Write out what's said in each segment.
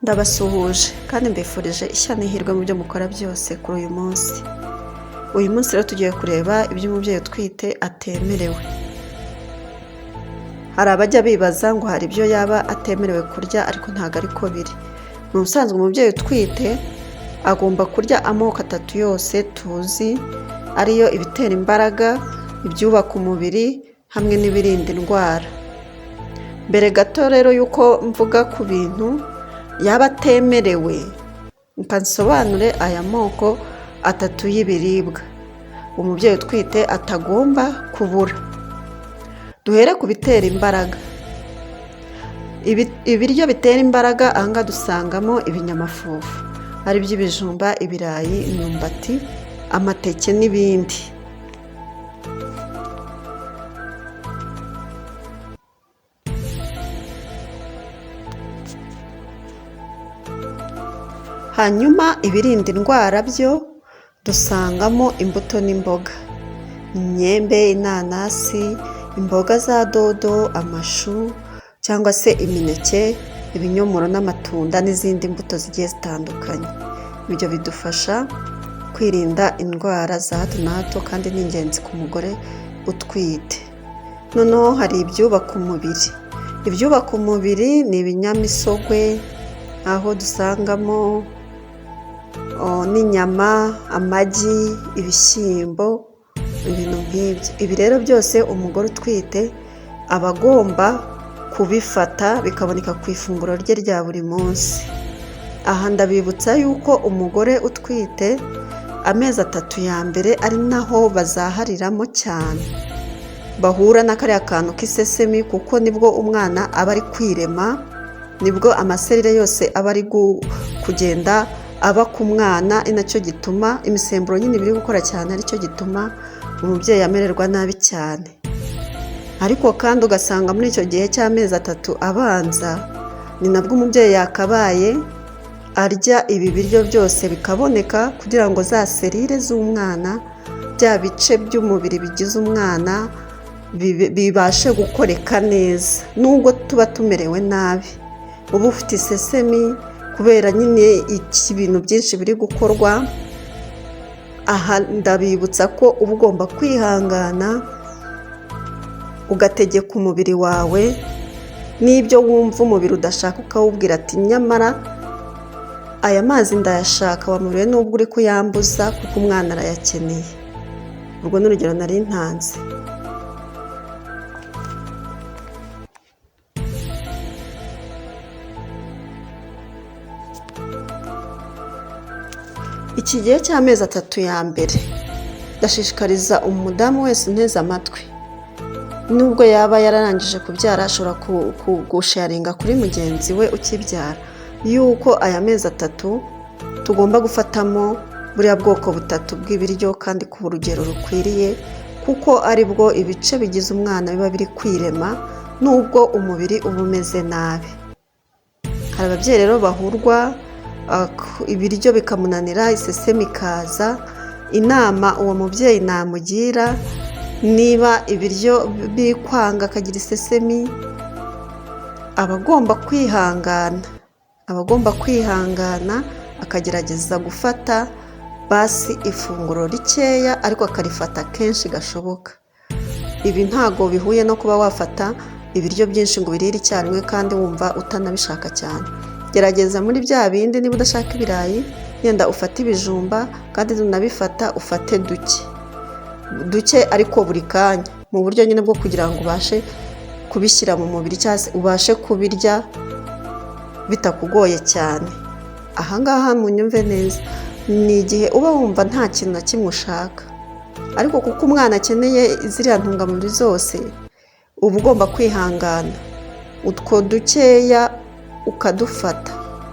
Ndabasuhuje kandi mbifurije ishya n'ihirwe mu byo mukora byose kuri uyu munsi. Uyu munsi rero tugiye kureba ibyo umubyeyi utwite atemerewe. Hari abajya bibaza ngo hari ibyo yaba atemerewe kurya ariko ntabwo ariko biri. Mu busanzwe umubyeyi utwite agomba kurya amoko atatu yose tuzi, ariyo ibitera imbaraga, ibyubaka umubiri hamwe n'ibirinda indwara. Mbere gato rero y'uko mvuga ku bintu yaba atemerewe, nsobanure aya moko atatu y'ibiribwa umubyeyi utwite atagomba kubura. Duhere ku bitera imbaraga. Ibiryo bitera imbaraga ahangaha dusangamo ibinyamafufu, ari by'ibijumba, ibirayi, imyumbati, amateke n'ibindi. Hanyuma ibirinda indwara byo dusangamo imbuto n'imboga, imyembe, inanasi, imboga za dodo, amashu cyangwa se imineke, ibinyomoro n'amatunda n'izindi mbuto zigiye zitandukanye. Ibyo bidufasha kwirinda indwara za hato na hato kandi ni ingenzi ku mugore utwite. Noneho hari ibyubaka umubiri. Ibyubaka umubiri ni ibinyamisogwe, aho dusangamo n'inyama, amagi, ibishyimbo, ibintu nk'ibyo. Ibi rero byose umugore utwite aba agomba kubifata bikaboneka ku ifunguro rye rya buri munsi. Aha ndabibutsa yuko umugore utwite amezi 3 ya mbere ari naho bazahariramo cyane, bahura na kariya kantu k'isesemi, kuko nibwo umwana aba ari kwirema, nibwo amaserire yose aba ari kugenda aba ku mwana. Ni nacyo gituma imisemburo nyine biri gukora cyane, aricyo gituma umubyeyi amererwa nabi cyane. Ariko kandi ugasanga muri icyo gihe cy'amezi 3 abanza ni nabwo umubyeyi yakabaye arya ibi biryo byose bikaboneka, kugira ngo za serire z'umwana, bya bice by'umubiri bigize umwana bibashe gukoreka neza. Nubwo tuba tumerewe nabi, uba ufite isesemi kubera nyine ibintu byinshi biri gukorwa. Aha ndabibutsa ko uba ugomba kwihangana ugategeka umubiri wawe, n'ibyo wumva umubiri udashaka ukawubwira ati nyamara aya mazi ndayashaka, wamubwiye nubwo uri kuyambuza kuko umwana arayakeneye. Urwo ni urugero nari ntanze. Iki gihe cy'amezi 3 ya mbere ndashishikariza umudamu wese unteze amatwi, nubwo yaba yararangije kubyara ashobora gusharinga kuri mugenzi we ukibyara, yuko aya mezi 3 tugomba gufatamo buriya bwoko butatu bw'ibiryo kandi ku rugero rukwiriye, kuko ari bwo ibice bigize umwana biba biri kwirema nubwo umubiri uba umeze nabi. Hari ababyeyi rero bahurwa ibiryo bikamunanira, isesemi ikaza. Inama uwo mubyeyi namugira, niba ibiryo bikwanga akagira isesemi, aba agomba kwihangana akagerageza gufata basi ifunguro rikeya, ariko akarifata kenshi gashoboka. Ibi ntago bihuye no kuba wafata ibiryo byinshi ngo birire icyarimwe kandi wumva utanabishaka cyane. Gerageza muri bya bindi, niba udashaka ibirayi yenda ufate ibijumba, kandi unabifata ufate duke ariko buri kanya, mu buryo nyine bwo kugira ngo ubashe kubishyira mu mubiri cyangwa se ubashe kubirya bitakugoye cyane. Ahangaha munyumve neza, ni igihe uba wumva nta kintu na kimwe ushaka, ariko kuko umwana akeneye ziriya ntungamubiri zose, uba ugomba kwihangana utwo dukeya ukadufata.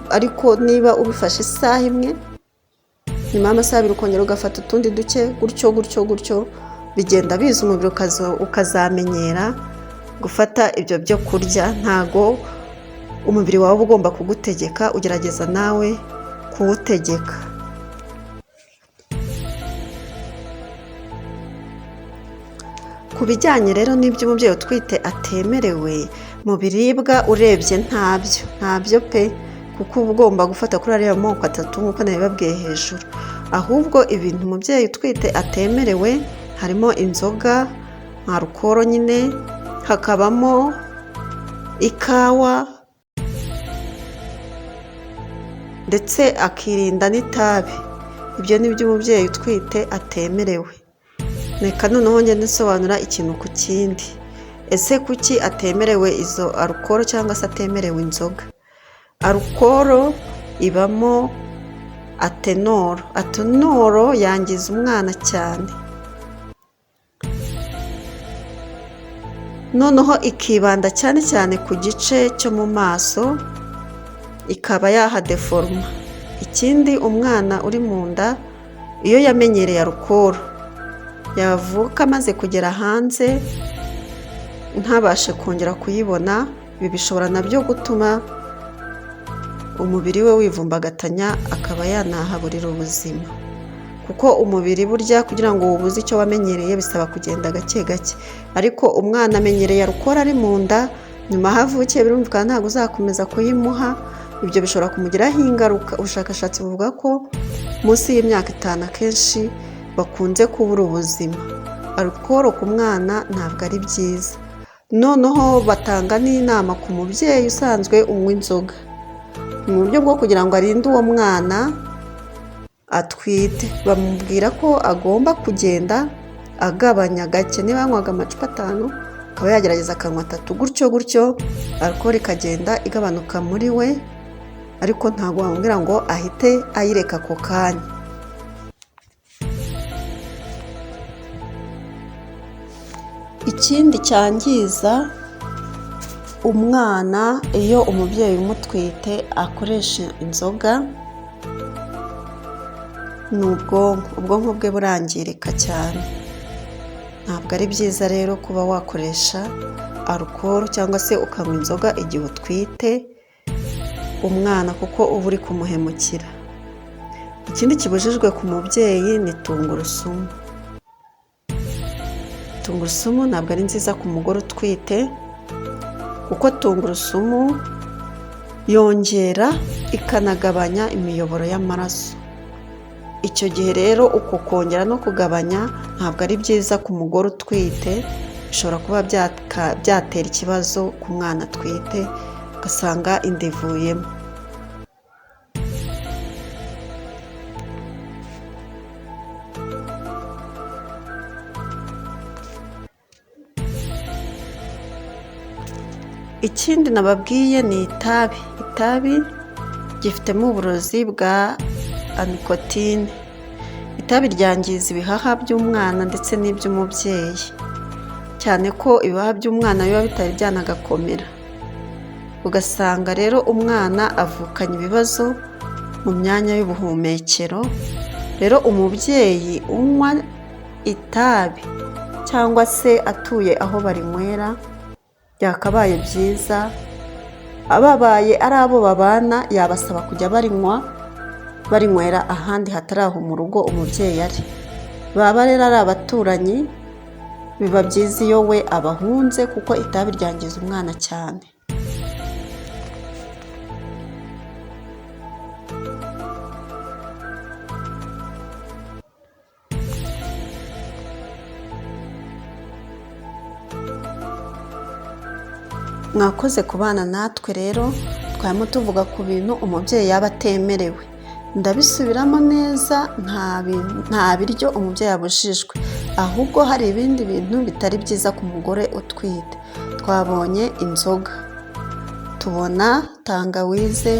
Ariko niba ubifashe isaha imwe, nyuma y'amasaha 2 ukongera ugafata utundi duke, gutyo bigenda biza umubiri ukazamenyera gufata ibyo byo kurya. Ntago umubiri wawe uba ugomba kugutegeka, ugerageza nawe kuwutegeka. Ku bijyanye rero n'ibyo umubyeyi utwite atemerewe, mu biribwa urebye ntabyo pe, kuko uba ugomba gufata kuri ariya moko atatu nk'uko nabibabwiye hejuru. Ahubwo ibintu umubyeyi utwite atemerewe harimo inzoga nka alukoro nyine, hakabamo ikawa ndetse akirinda n'itabi. Ibyo ni byo umubyeyi utwite atemerewe. Reka noneho ngende nsobanura ikintu ku kindi. Ese kuki atemerewe izo alukoro cyangwa se atemerewe inzoga? Alukoro ibamo atenoro. Atenoro yangiza umwana cyane, noneho ikibanda cyane cyane ku gice cyo mu maso, ikaba yahadeforuma. Ikindi, umwana uri mu nda iyo yamenyereye alukoro yavuka amaze kugera hanze ntabashe kongera kuyibona. Ibi bishobora nabyo gutuma umubiri we wivumbagatanya akaba yanahaburira ubuzima, kuko umubiri burya kugira ngo ubuze icyo wamenyereye bisaba kugenda gake gake. Ariko umwana amenyereye alukoro ari mu nda, nyuma aho avukiye birumvikana ntabwo uzakomeza kuyimuha. Ibyo bishobora kumugiraho ingaruka. Ubushakashatsi buvuga ko munsi y'imyaka 5 akenshi bakunze kubura ubuzima. Alukoro ku mwana ntabwo ari byiza. Noneho batanga n'inama ku mubyeyi usanzwe unywa inzoga, mu buryo bwo kugira ngo arinde uwo mwana atwite. Bamubwira ko agomba kugenda agabanya gake. Niba yanywaga amacupa 5 akaba yagerageza akanywa 3, gutyo gutyo alukoro ikagenda igabanuka muri we, ariko ntabwo wamubwira ngo ahite ayireka ako kanya. Ikindi cyangiza umwana iyo umubyeyi umutwite akoresha inzoga ni ubwonko bwe burangirika cyane. Ntabwo ari byiza rero kuba wakoresha alukoro cyangwa se ukanywa inzoga igihe utwite umwana, kuko uba uri kumuhemukira. Ikindi kibujijwe ku mubyeyi ni tungurusumu. Tungurusumu ntabwo ari nziza ku mugore utwite, kuko tungurusumu yongera ikanagabanya imiyoboro y'amaraso. Icyo gihe rero uko kongera no kugabanya ntabwo ari byiza ku mugore utwite. Bishobora kuba byatera ikibazo ku mwana atwite, ugasanga inda ivuyemo. Ikindi nababwiye ni itabi. Itabi gifitemo uburozi bwa anikotine. Itabi ryangiza ibihaha by'umwana ndetse n'iby'umubyeyi, cyane ko ibihaha by'umwana biba bitari byanagakomera. Ugasanga rero umwana avukanye ibibazo mu myanya y'ubuhumekero. Rero umubyeyi unywa itabi cyangwa se atuye aho barinywera, byakabaye byiza ababaye ari abo babana yabasaba kujya barinywera ahandi hatari aho mu rugo umubyeyi ari. Baba rero ari abaturanyi, biba byiza iyo we abahunze, kuko itabi ryangiza umwana cyane. Mwakoze kubana natwe rero, twarimo tuvuga ku bintu umubyeyi yaba atemerewe. Ndabisubiramo neza, nta biryo umubyeyi abujijwe, ahubwo hari ibindi bintu bitari byiza ku mugore utwite. Twabonye inzoga, tubona tangawize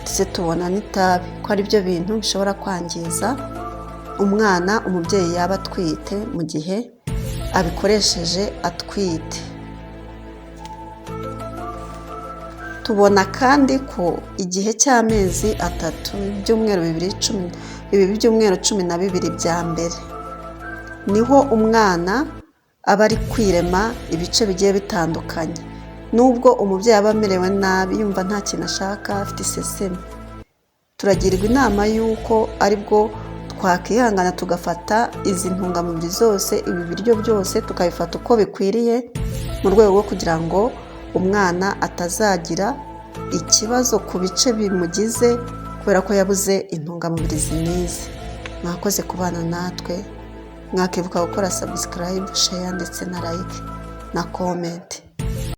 ndetse tubona n'itabi, ko ari byo bintu bishobora kwangiza umwana umubyeyi yaba atwite mu gihe abikoresheje atwite. Tubona kandi ko igihe cy'amezi 3, ibyumweru 12 bya mbere, niho umwana aba ari kwirema ibice bigiye bitandukanye. Nubwo umubyeyi aba amerewe nabi, yumva nta kintu ashaka, afite iseseme, turagirwa inama y'uko aribwo twakihangana tugafata izi ntungamubiri zose, ibi biryo byose tukabifata uko bikwiriye, mu rwego rwo kugira ngo umwana atazagira ikibazo ku bice bimugize kubera ko yabuze intungamubiri zinize. Mwakoze kubana natwe, mwakibuka gukora subscribe, share ndetse na like na comment.